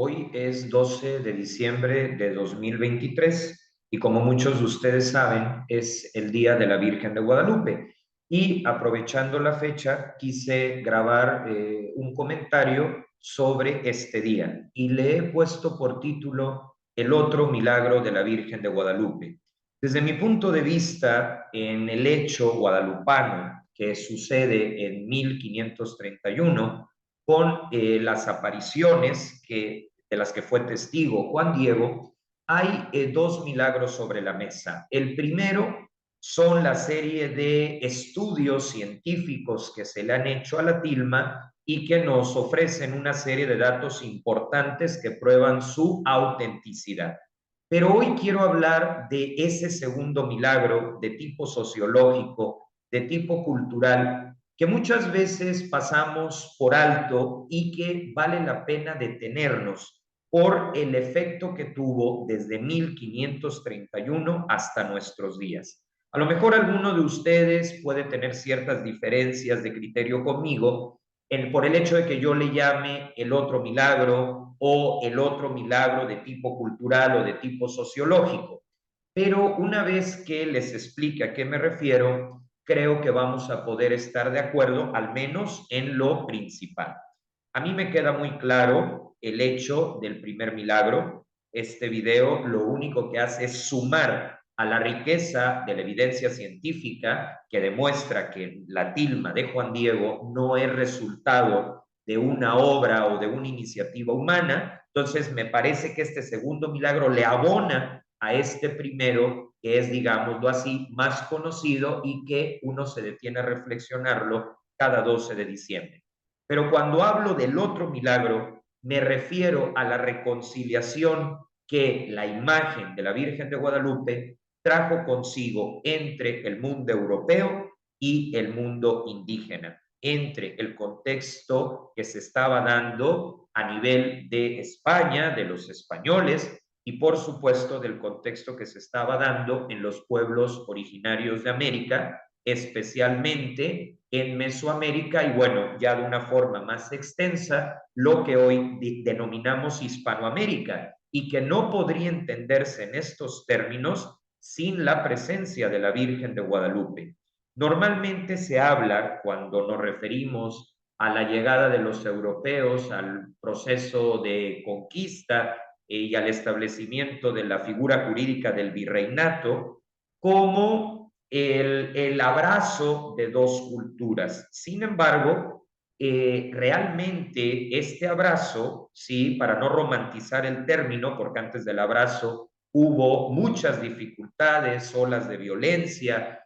Hoy es 12 de diciembre de 2023 y como muchos de ustedes saben, es el Día de la Virgen de Guadalupe. Y aprovechando la fecha, quise grabar un comentario sobre este día y le he puesto por título El otro milagro de la Virgen de Guadalupe. Desde mi punto de vista, en el hecho guadalupano que sucede en 1531, con las apariciones de las que fue testigo Juan Diego, hay dos milagros sobre la mesa. El primero son la serie de estudios científicos que se le han hecho a la tilma y que nos ofrecen una serie de datos importantes que prueban su autenticidad. Pero hoy quiero hablar de ese segundo milagro de tipo sociológico, de tipo cultural, que muchas veces pasamos por alto y que vale la pena detenernos por el efecto que tuvo desde 1531 hasta nuestros días. A lo mejor alguno de ustedes puede tener ciertas diferencias de criterio conmigo por el hecho de que yo le llame el otro milagro o el otro milagro de tipo cultural o de tipo sociológico. Pero una vez que les explique a qué me refiero, creo que vamos a poder estar de acuerdo, al menos en lo principal. A mí me queda muy claro el hecho del primer milagro. Este video lo único que hace es sumar a la riqueza de la evidencia científica que demuestra que la tilma de Juan Diego no es resultado de una obra o de una iniciativa humana. Entonces, me parece que este segundo milagro le abona a este primero, que es, digámoslo así, más conocido y que uno se detiene a reflexionarlo cada 12 de diciembre. Pero cuando hablo del otro milagro, me refiero a la reconciliación que la imagen de la Virgen de Guadalupe trajo consigo entre el mundo europeo y el mundo indígena, entre el contexto que se estaba dando a nivel de España, de los españoles, y por supuesto del contexto que se estaba dando en los pueblos originarios de América, especialmente en Mesoamérica y bueno, ya de una forma más extensa, lo que hoy denominamos Hispanoamérica y que no podría entenderse en estos términos sin la presencia de la Virgen de Guadalupe. Normalmente se habla, cuando nos referimos a la llegada de los europeos, al proceso de conquista y al establecimiento de la figura jurídica del virreinato, como el abrazo de dos culturas. Sin embargo, realmente este abrazo, sí, para no romantizar el término, porque antes del abrazo hubo muchas dificultades, olas de violencia,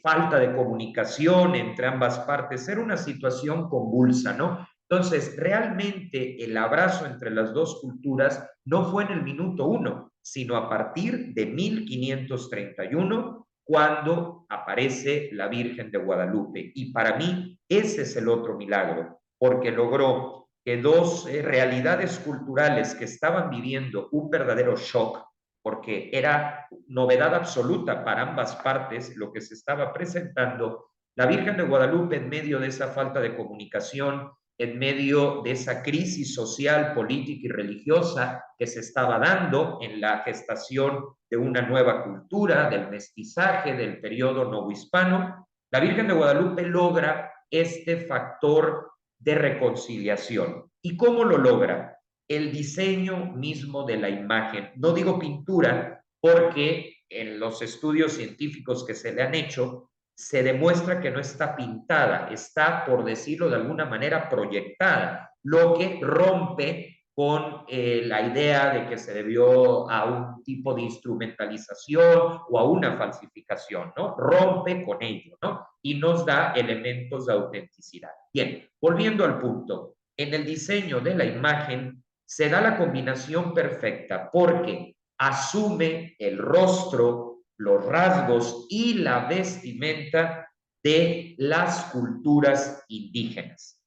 falta de comunicación entre ambas partes, era una situación convulsa, ¿no? Entonces, realmente el abrazo entre las dos culturas no fue en el minuto uno, sino a partir de 1531, cuando aparece la Virgen de Guadalupe. Y para mí ese es el otro milagro, porque logró que dos realidades culturales que estaban viviendo un verdadero shock, porque era novedad absoluta para ambas partes lo que se estaba presentando, la Virgen de Guadalupe en medio de esa falta de comunicación, en medio de esa crisis social, política y religiosa que se estaba dando en la gestación de una nueva cultura, del mestizaje, del periodo novohispano, la Virgen de Guadalupe logra este factor de reconciliación. ¿Y cómo lo logra? El diseño mismo de la imagen. No digo pintura porque en los estudios científicos que se le han hecho se demuestra que no está pintada, está, por decirlo de alguna manera, proyectada, lo que rompe con la idea de que se debió a un tipo de instrumentalización o a una falsificación, ¿no? Rompe con ello, ¿no? Y nos da elementos de autenticidad. Bien, volviendo al punto, en el diseño de la imagen se da la combinación perfecta porque asume el rostro, los rasgos y la vestimenta de las culturas indígenas.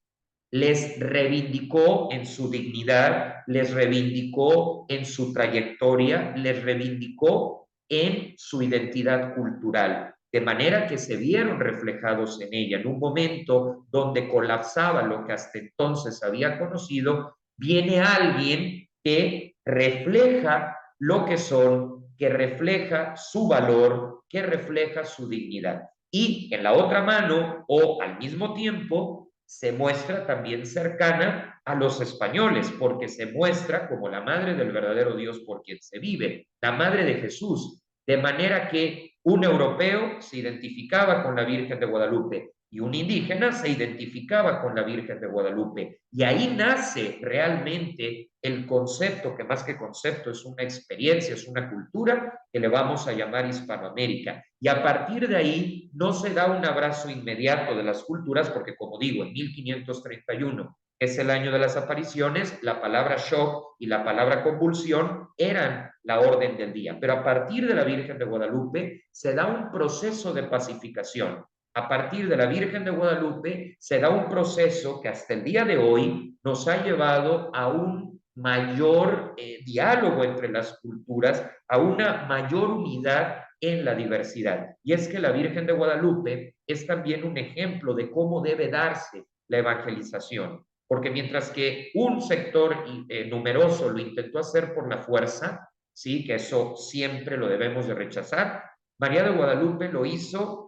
Les reivindicó en su dignidad, les reivindicó en su trayectoria, les reivindicó en su identidad cultural, de manera que se vieron reflejados en ella en un momento donde colapsaba lo que hasta entonces había conocido, viene alguien que refleja lo que son, que refleja su valor, que refleja su dignidad. Y en la otra mano, o al mismo tiempo, se muestra también cercana a los españoles, porque se muestra como la madre del verdadero Dios por quien se vive, la madre de Jesús, de manera que un europeo se identificaba con la Virgen de Guadalupe y un indígena se identificaba con la Virgen de Guadalupe. Y ahí nace realmente el concepto, que más que concepto es una experiencia, es una cultura que le vamos a llamar Hispanoamérica. Y a partir de ahí no se da un abrazo inmediato de las culturas, porque como digo, en 1531 es el año de las apariciones, la palabra shock y la palabra convulsión eran la orden del día. Pero a partir de la Virgen de Guadalupe se da un proceso de pacificación. A partir de la Virgen de Guadalupe se da un proceso que hasta el día de hoy nos ha llevado a un mayor diálogo entre las culturas, a una mayor unidad en la diversidad. Y es que la Virgen de Guadalupe es también un ejemplo de cómo debe darse la evangelización, porque mientras que un sector numeroso lo intentó hacer por la fuerza, sí, que eso siempre lo debemos de rechazar, María de Guadalupe lo hizo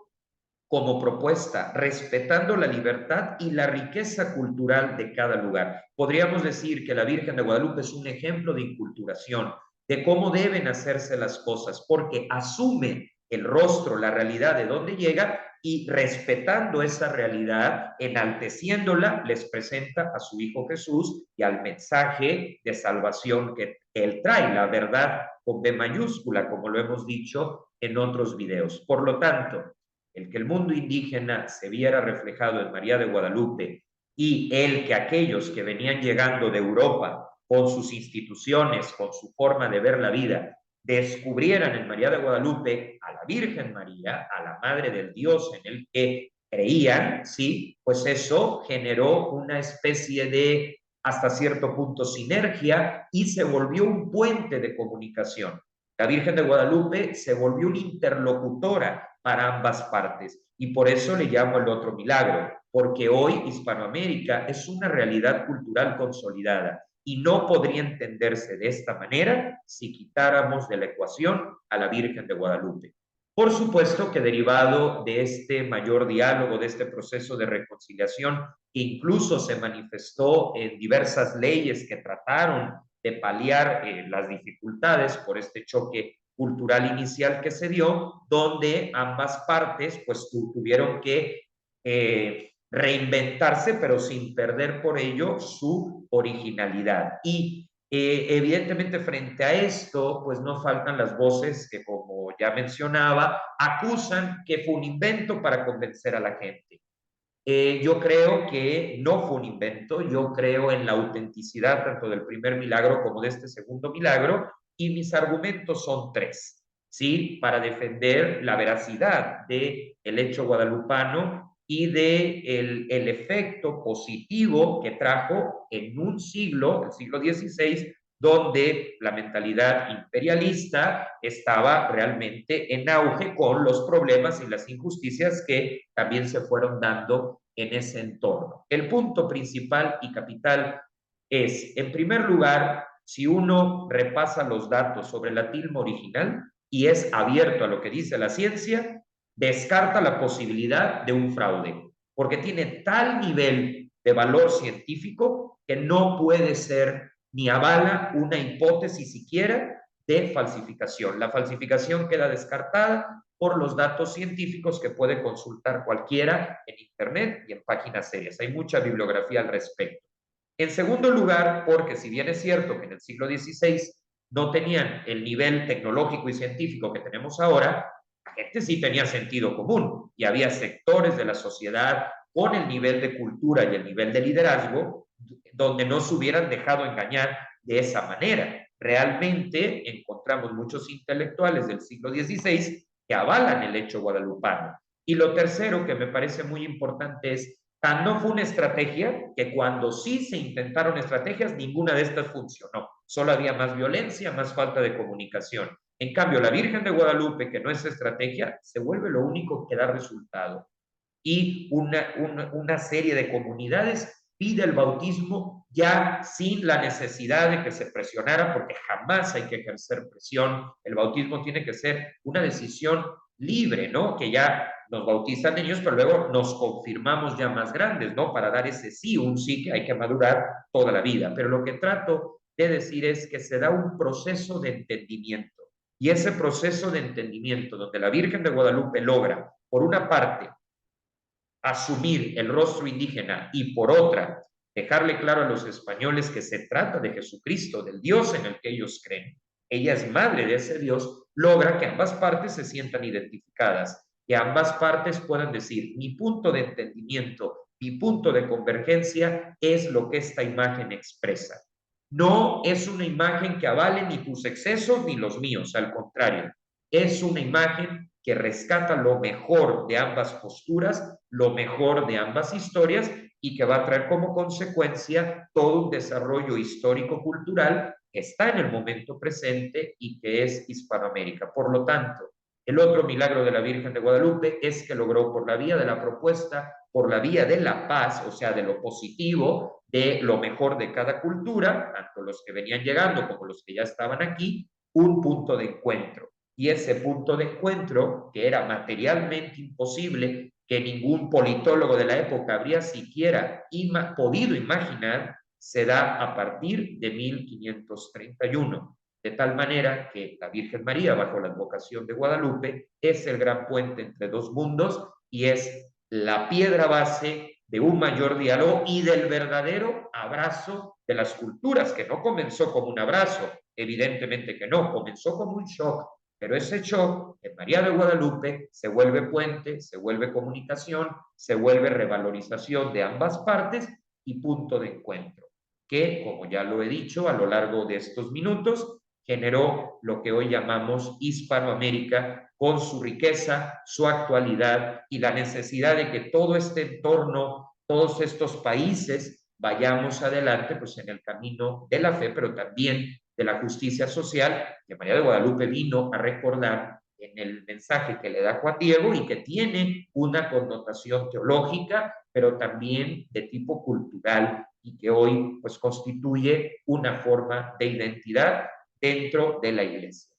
como propuesta, respetando la libertad y la riqueza cultural de cada lugar. Podríamos decir que la Virgen de Guadalupe es un ejemplo de inculturación, de cómo deben hacerse las cosas, porque asume el rostro, la realidad de dónde llega y respetando esa realidad, enalteciéndola, les presenta a su Hijo Jesús y al mensaje de salvación que él trae, la verdad con B mayúscula, como lo hemos dicho en otros videos. Por lo tanto, el que el mundo indígena se viera reflejado en María de Guadalupe y el que aquellos que venían llegando de Europa con sus instituciones, con su forma de ver la vida, descubrieran en María de Guadalupe a la Virgen María, a la Madre del Dios en el que creían, sí, pues eso generó una especie de, hasta cierto punto, sinergia y se volvió un puente de comunicación. La Virgen de Guadalupe se volvió una interlocutora para ambas partes y por eso le llamo el otro milagro, porque hoy Hispanoamérica es una realidad cultural consolidada y no podría entenderse de esta manera si quitáramos de la ecuación a la Virgen de Guadalupe. Por supuesto que derivado de este mayor diálogo, de este proceso de reconciliación, que incluso se manifestó en diversas leyes que trataron de paliar las dificultades por este choque cultural inicial que se dio, donde ambas partes pues tuvieron que reinventarse, pero sin perder por ello su originalidad. Y evidentemente frente a esto, pues no faltan las voces que, como ya mencionaba, acusan que fue un invento para convencer a la gente. Yo creo que no fue un invento, yo creo en la autenticidad tanto del primer milagro como de este segundo milagro, y mis argumentos son tres, ¿sí? Para defender la veracidad del hecho guadalupano y de el efecto positivo que trajo en un siglo, el siglo XVI, donde la mentalidad imperialista estaba realmente en auge con los problemas y las injusticias que también se fueron dando en ese entorno. El punto principal y capital es, en primer lugar, si uno repasa los datos sobre la tilma original y es abierto a lo que dice la ciencia, descarta la posibilidad de un fraude, porque tiene tal nivel de valor científico que no puede ser ni avala una hipótesis siquiera de falsificación. La falsificación queda descartada por los datos científicos que puede consultar cualquiera en Internet y en páginas serias. Hay mucha bibliografía al respecto. En segundo lugar, porque si bien es cierto que en el siglo XVI no tenían el nivel tecnológico y científico que tenemos ahora, la gente sí tenía sentido común y había sectores de la sociedad con el nivel de cultura y el nivel de liderazgo donde no se hubieran dejado engañar de esa manera. Realmente encontramos muchos intelectuales del siglo XVI que avalan el hecho guadalupano. Y lo tercero que me parece muy importante es, tan no fue una estrategia que cuando sí se intentaron estrategias, ninguna de estas funcionó. Solo había más violencia, más falta de comunicación. En cambio, la Virgen de Guadalupe, que no es estrategia, se vuelve lo único que da resultado. Y una serie de comunidades pide el bautismo ya sin la necesidad de que se presionara, porque jamás hay que ejercer presión. El bautismo tiene que ser una decisión libre, ¿no? Que ya nos bautizan niños, pero luego nos confirmamos ya más grandes, ¿no? Para dar ese sí, un sí que hay que madurar toda la vida. Pero lo que trato de decir es que se da un proceso de entendimiento. Y ese proceso de entendimiento, donde la Virgen de Guadalupe logra, por una parte, asumir el rostro indígena y por otra, dejarle claro a los españoles que se trata de Jesucristo, del Dios en el que ellos creen. Ella es madre de ese Dios, logra que ambas partes se sientan identificadas, que ambas partes puedan decir, mi punto de entendimiento, mi punto de convergencia es lo que esta imagen expresa. No es una imagen que avale ni tus excesos ni los míos, al contrario, es una imagen que rescata lo mejor de ambas posturas, lo mejor de ambas historias y que va a traer como consecuencia todo un desarrollo histórico-cultural que está en el momento presente y que es Hispanoamérica. Por lo tanto, el otro milagro de la Virgen de Guadalupe es que logró por la vía de la propuesta, por la vía de la paz, o sea, de lo positivo, de lo mejor de cada cultura, tanto los que venían llegando como los que ya estaban aquí, un punto de encuentro. Y ese punto de encuentro, que era materialmente imposible, que ningún politólogo de la época habría siquiera podido imaginar, se da a partir de 1531. De tal manera que la Virgen María, bajo la advocación de Guadalupe, es el gran puente entre dos mundos y es la piedra base de un mayor diálogo y del verdadero abrazo de las culturas, que no comenzó como un abrazo, evidentemente que no, comenzó como un shock, pero ese shock en María de Guadalupe se vuelve puente, se vuelve comunicación, se vuelve revalorización de ambas partes y punto de encuentro, que, como ya lo he dicho a lo largo de estos minutos, generó lo que hoy llamamos Hispanoamérica, con su riqueza, su actualidad y la necesidad de que todo este entorno, todos estos países, vayamos adelante pues en el camino de la fe, pero también de la justicia social, que María de Guadalupe vino a recordar en el mensaje que le da Juan Diego y que tiene una connotación teológica, pero también de tipo cultural y que hoy pues constituye una forma de identidad dentro de la iglesia.